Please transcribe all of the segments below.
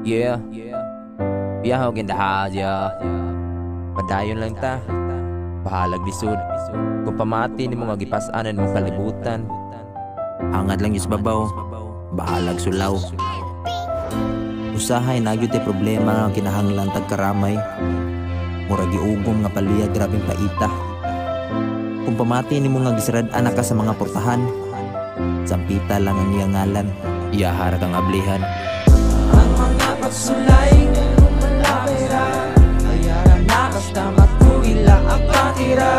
Yeah, biyahe og indahadya. Padayon lang ta, bahalag lisod. Kung pamati ni mga gipas-anan mong kalibutan, Hangad lang is babaw, bahalag sulaw. Usahay nagyud tay problema nga kinahanglan tagkaramay. Murag giugom nga paluyag grabing paita. Kung pamati nimo nga gisirad-an ka sa mga portahan, sampita lang ang iyang ngalan, iyahar kang ablihan. Ang mga pagsulay ngayon malapira, ayaran na basta matuila ang patira.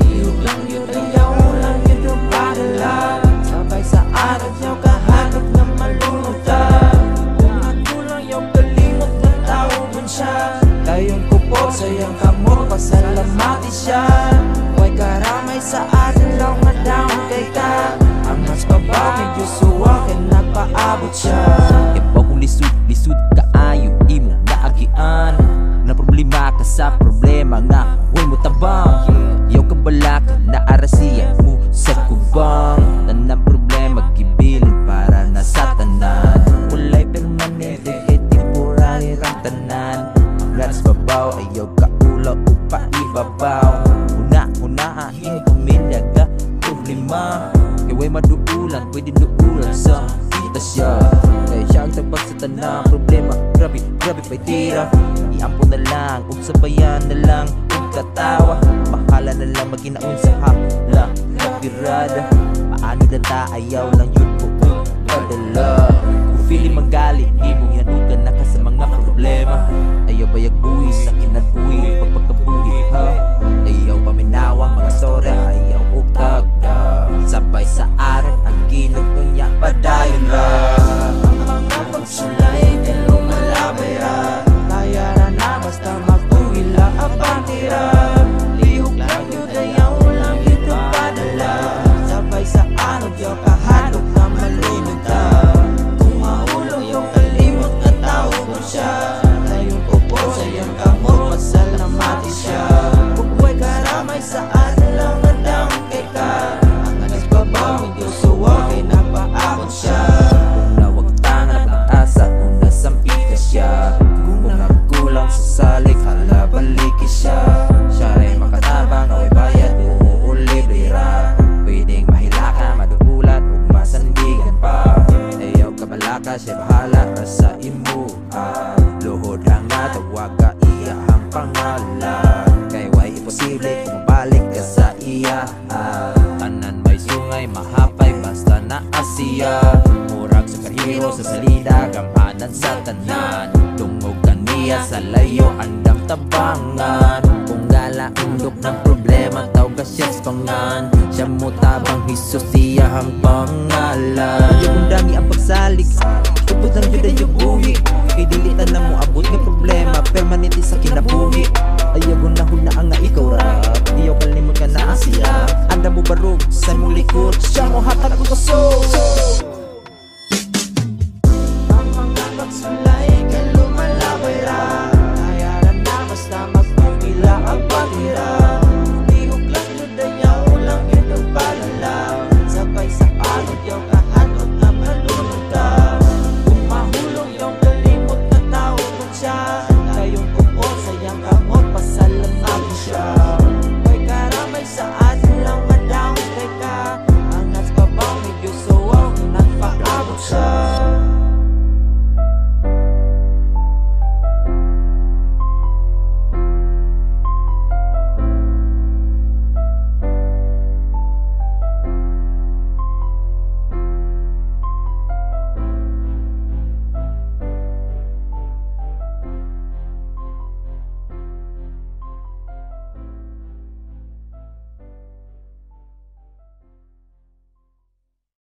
Tiyog lang yun ayaw lang yun yung padala, sabay sa araw niyo kahanap na malumutan. Kung nagkulang yung kalimot na tao man siya, dayon ko po sa iyang kamot, pasalamati siya. Huwag karamay sa atin lang nga down kay ka, ang mas babaw medyo suwak at nagpaabot siya. ibaw kung lisod kaayo imo naagian. Na problema ka sa problema nga huwag mo tabang. Yaw ka bala ka na arasiya mo sa kubang. Tanang problema gibilin para na sa tanan. Walay permanente e temporary rang tanan. Ang laras babaw ayaw ka ulaw upa ibabaw. Una-unahin pamilya ka problema. Kaya maduulan, pwede duulan sa kita siya. Kaya siya ang tagpag sa tanang problema. Grabe pa'y tira. Iampon na lang, ug sabayan na lang, ug katawa. Bahala na lang maginaon sa hapla kapirada. Paano na ta ayaw lang yun po padala. Kung feeling manggali, imong yanugan na ka sa mga problema. Ayaw bayag buhi sa kinabuhi, pagpagkabuhi ha. Ayaw paminawang mga sora, ayaw ug tagda. Sabay sa aran ang ginugunya padayon ra. Ang mga pagsulay ngayon lumalabay ra, ayaran na basta magtuwila ang patira. Lihok lang yun ayaw lang yun yung padala, sabay sa araw niyo kahanap na malumutan. Kung maulong yung kalimot na tao mo siya, tayong upo sa iyong kamot, pasalamati siya. Kung huwag karamay sa atin lang ang down kay ka, ang nagbabaw medyo suwag ay napaabot siya. Nawag tangan pag-asa kung nasampit ka siya. Kung nagkulang sa salik, hala baliki siya. Siya rin makatabang, away bayad, uulibre ra. Pwedeng mahilaka, maduulat, ug masandigan pa. Ayaw ka balaka, siya bahala ra sa imuha. Luhod lang natawag ka, iyahang pangalan. Kay way imposible kung mabalik ka sa iya. Tanan may sungay, mahapay, basta na Asiya. Murag superhero sa salida, gampanan sa tanan. Tungog kaniya sa layo, andam tabangan. Kung gala undok ng problema, tawag ka siya sa pangan. Siya mo tabang Hisos, siya ang pangalan. Ayaw kong dami ang pagsalig, tupod ng Diyo yung buhi. Kay dilitan na mo abot ng problema, permanente sa kinabuhi. Ayaw ko na nga ikaw ra, ayaw kalimot ka na Asiya. Anda mo barog sa mong likod, siya mo hatag ko kaso. Ang mga pagsulay